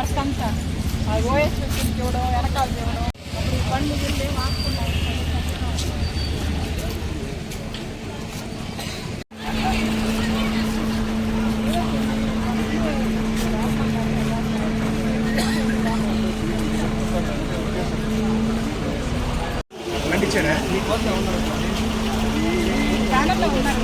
Work అంతా OS వ్యక్తికి ఇవ్వడం, వెనకాల ఇవ్వడం, అప్పుడు ఈ బండ్లు గిల్లు ఆపుకున్నాం. ఛానల్లో ఉన్నారు.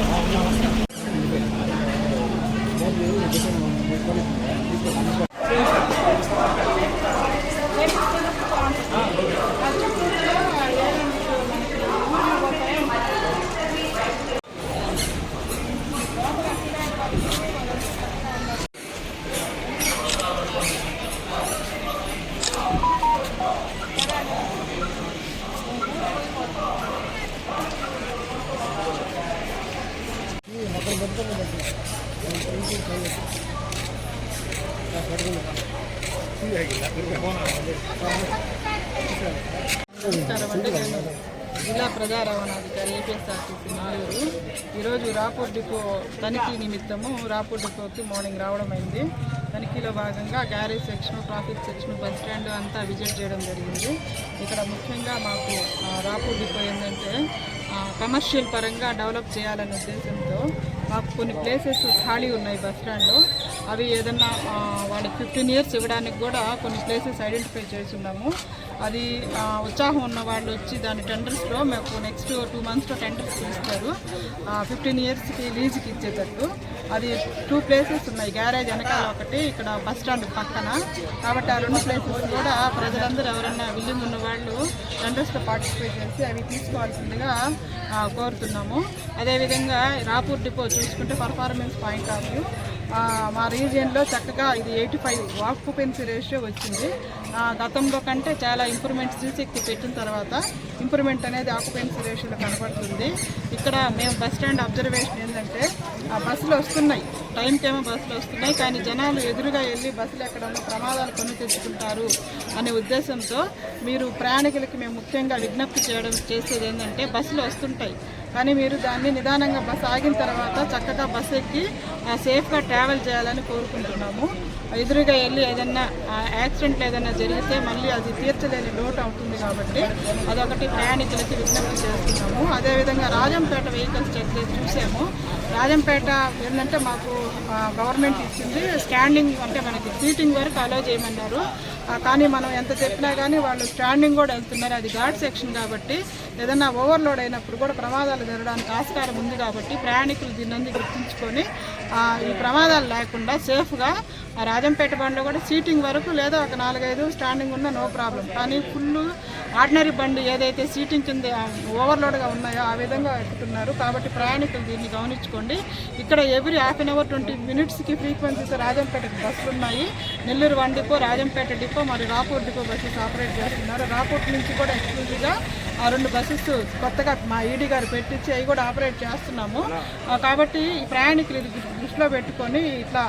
నమస్కారం అండి. నేను జిల్లా ప్రజా రవాణాధికారి ఏపీఎస్ఆర్టీసీ నెల్లూరు. ఈరోజు రాపూర్ డిపో తనిఖీ నిమిత్తము రాపూర్ డిపోకి మార్నింగ్ రావడం అయింది. తనిఖీలో భాగంగా garage section, traffic section, bus stand అంతా విజిట్ చేయడం జరిగింది. ఇక్కడ ముఖ్యంగా మాకు రాపూర్ డిపో ఏంటంటే కమర్షియల్ పరంగా డెవలప్ చేయాలనే ఉద్దేశంతో మాకు కొన్ని ప్లేసెస్ ఖాళీ ఉన్నాయి బస్ స్టాండ్లో. అవి ఏదన్నా వాళ్ళకి 15 years ఇవ్వడానికి కూడా కొన్ని ప్లేసెస్ ఐడెంటిఫై చేస్తున్నాము. అది ఉత్సాహం ఉన్న వాళ్ళు వచ్చి దాని టెండర్స్లో మాకు నెక్స్ట్ 2 monthsలో టెండర్స్ పిలుస్తారు. 15 yearsకి లీజుకి ఇచ్చేటట్టు. అది 2 places ఉన్నాయి. గ్యారేజ్ వెనకాల ఒకటి, ఇక్కడ బస్ స్టాండ్ పక్కన. కాబట్టి ఆ 2 places కూడా ప్రజలందరూ ఎవరైనా విల్లింగ్ ఉన్న వాళ్ళు టెండర్స్లో పార్టిసిపేట్ చేసి అవి తీసుకోవాల్సిందిగా కోరుతున్నాము. అదేవిధంగా రాపూర్ డిపో చూసుకుంటే పర్ఫార్మెన్స్ పాయింట్ ఆఫ్ వ్యూ మా రీజియన్లో చక్కగా ఇది 85 ఆక్యుపెన్సీ రేషియో వచ్చింది. గతంలో కంటే చాలా ఇంప్రూవ్మెంట్స్ సీసెక్కి పెట్టిన తర్వాత ఇంప్రూవ్మెంట్ అనేది ఆక్యుపెన్సీ రేషియోలో కనబడుతుంది. ఇక్కడ మేము బస్ స్టాండ్ అబ్జర్వేషన్ ఏంటంటే బస్సులు వస్తున్నాయి, టైంకేమో బస్సులు వస్తున్నాయి, కానీ జనాలు ఎదురుగా వెళ్ళి బస్సులు ఎక్కడన్నా ప్రమాదాలు కొని తెచ్చుకుంటారు అనే ఉద్దేశంతో మీరు ప్రయాణికులకి మేము ముఖ్యంగా విజ్ఞప్తి చేసేది ఏంటంటే బస్సులు వస్తుంటాయి, కానీ మీరు దాన్ని నిదానంగా బస్సు ఆగిన తర్వాత చక్కగా బస్సు ఎక్కి సేఫ్గా ట్రావెల్ చేయాలని కోరుకుంటున్నాము. ఎదురుగా వెళ్ళి ఏదన్నా యాక్సిడెంట్లు ఏదైనా జరిగితే మళ్ళీ అది తీర్చలేని లోటు అవుతుంది. కాబట్టి అదొకటి ప్రయాణికులకి విజ్ఞప్తి చేస్తున్నాము. అదేవిధంగా రాజంపేట వెహికల్స్ చెక్ చేసి చూసాము. రాజంపేట ఏంటంటే మాకు గవర్నమెంట్ ఇచ్చింది స్టాండింగ్, అంటే మనకి సీటింగ్ వరకు అలో చేయమన్నారు. కానీ మనం ఎంత చెప్పినా కానీ వాళ్ళు స్టాండింగ్ కూడా వెళ్తున్నారు. అది ఘాట్ సెక్షన్ కాబట్టి ఏదన్నా ఓవర్లోడ్ అయినప్పుడు కూడా ప్రమాదాలు జరగడానికి ఆస్కారం ఉంది. కాబట్టి ప్రయాణికులు దీన్ని గుర్తుంచుకొని ఈ ప్రమాదాలు లేకుండా సేఫ్గా రాజంపేట బండిలో కూడా సీటింగ్ వరకు లేదా ఒక 4-5 స్టాండింగ్ ఉన్నా నో ప్రాబ్లం. కానీ ఫుల్ ఆర్డినరీ బండి ఏదైతే సీటింగ్ కింద ఓవర్లోడ్గా ఉన్నాయో ఆ విధంగా ఎక్కుతున్నారు. కాబట్టి ప్రయాణికులు దీన్ని గమనించుకోండి. ఇక్కడ ఎవ్రీ 1/2 hour 20 minutesకి ఫ్రీక్వెన్సీతో రాజంపేటకి బస్సులు ఉన్నాయి. నెల్లూరు 1 డిపో, రాజంపేట డిపో మరియు రాపూర్ డిపో బస్సెస్ ఆపరేట్ చేస్తున్నారు. రాపూర్ నుంచి కూడా ఎక్స్క్లూజివ్గా 2 బస్సెస్ కొత్తగా మా ఈడీ గారు పెట్టించి అవి కూడా ఆపరేట్ చేస్తున్నాము. కాబట్టి ఈ ప్రయాణికులు ఇది దృష్టిలో పెట్టుకొని ఇట్లా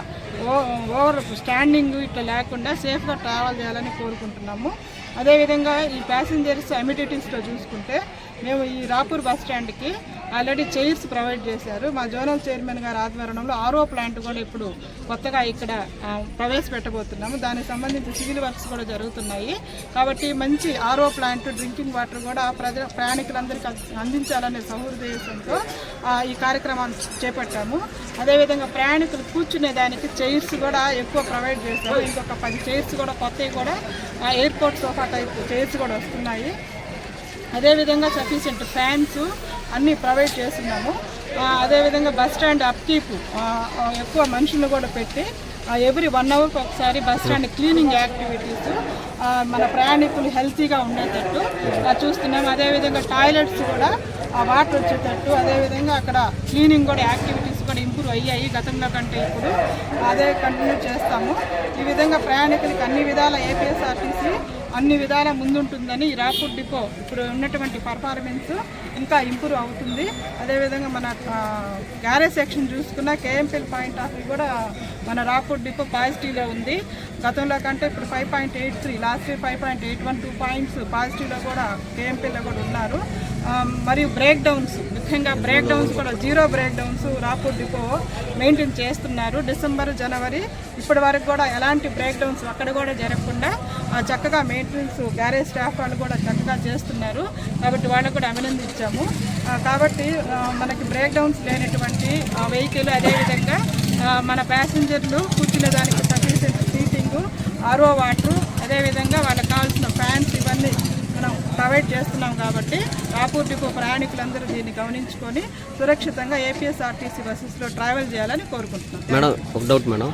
ఓవర్ స్టాండింగ్ ఇట్లా లేకుండా సేఫ్గా ట్రావెల్ చేయాలని కోరుకుంటున్నాము. అదేవిధంగా ఈ ప్యాసింజర్స్ అమ్యూనిటీస్లో చూసుకుంటే మేము ఈ రాపూర్ బస్ స్టాండ్కి ఆల్రెడీ చైర్స్ ప్రొవైడ్ చేశారు. మా జోనల్ చైర్మన్ గారి ఆధ్వర్యంలో RO ప్లాంట్ కూడా ఇప్పుడు కొత్తగా ఇక్కడ ప్రవేశపెట్టబోతున్నాము. దానికి సంబంధించి సివిల్ వర్క్స్ కూడా జరుగుతున్నాయి. కాబట్టి మంచి RO ప్లాంట్, డ్రింకింగ్ వాటర్ కూడా ప్రయాణికులందరికీ అందించాలనే సహృదయంతో ఈ కార్యక్రమాన్ని చేపట్టాము. అదేవిధంగా ప్రయాణికులు కూర్చునే దానికి చైర్స్ కూడా ఎక్కువ ప్రొవైడ్ చేశారు. ఇంకొక 10 చైర్స్ కూడా కొత్తవి కూడా ఎయిర్పోర్ట్ సోఫా టైప్ చైర్స్ కూడా వస్తున్నాయి. అదేవిధంగా సఫిషియెంట్ ఫ్యాన్స్ అన్నీ ప్రొవైడ్ చేస్తున్నాము. అదేవిధంగా బస్ స్టాండ్ అప్కీప్ ఎక్కువ మనుషులను కూడా పెట్టి ఎవ్రీ 1 hourకి ఒకసారి బస్ స్టాండ్ క్లీనింగ్ యాక్టివిటీస్ మన ప్రయాణికులు హెల్తీగా ఉండేటట్టు చూస్తున్నాము. అదేవిధంగా టాయిలెట్స్ కూడా వాటర్ వచ్చేటట్టు, అదేవిధంగా అక్కడ క్లీనింగ్ కూడా యాక్టివిటీస్ కూడా ఇంప్రూవ్ అయ్యాయి గతంలో కంటే. ఇప్పుడు అదే కంటిన్యూ చేస్తాము. ఈ విధంగా ప్రయాణికులకి అన్ని విధాల ఏపీఎస్ఆర్టీసీ అన్ని విధాల ముందుంటుందని ఈ రాపూర్ డిపో ఇప్పుడు ఉన్నటువంటి పర్ఫార్మెన్స్ ఇంకా ఇంప్రూవ్ అవుతుంది. అదేవిధంగా మన గ్యారేజ్ సెక్షన్ చూసుకున్న కేఎంపీఎల్ పాయింట్ ఆఫ్ వ్యూ కూడా మన రాపూర్ డిపో పాజిటివ్లో ఉంది. గతంలో కంటే ఇప్పుడు 5.83, లాస్ట్ ఇయర్ 5.81, 2 points పాజిటివ్లో కూడా కేఎంపీలో కూడా ఉన్నారు. మరియు బ్రేక్ డౌన్స్, ముఖ్యంగా బ్రేక్ డౌన్స్ కూడా zero break downs Rapur depot maintain చేస్తున్నారు. డిసెంబర్, జనవరి ఇప్పటి వరకు కూడా ఎలాంటి బ్రేక్ డౌన్స్ అక్కడ కూడా జరగకుండా చక్కగా మెయింటెనెన్స్ గ్యారేజ్ స్టాఫ్ వాళ్ళు కూడా చక్కగా చేస్తున్నారు. కాబట్టి వాళ్ళకు కూడా అభినందించాము. కాబట్టి మనకి బ్రేక్ డౌన్స్ లేనటువంటి వెహికల్, అదేవిధంగా మన ప్యాసింజర్లు కూర్చునే దానికి సఫిషియెంట్ సీటింగు, ఆర్ఓ వాటరు, అదేవిధంగా వాళ్ళకి కావాల్సిన ఫ్యాన్స్ ఇవన్నీ మనం ప్రొవైడ్ చేస్తున్నాం. కాబట్టి రాపూర్ డిపో ప్రయాణికులందరూ దీన్ని గమనించుకొని సురక్షితంగా ఏపీఎస్ఆర్టీసీ బస్సెస్లో ట్రావెల్ చేయాలని కోరుకుంటున్నాం. మేడం, ఒక డౌట్ మేడం.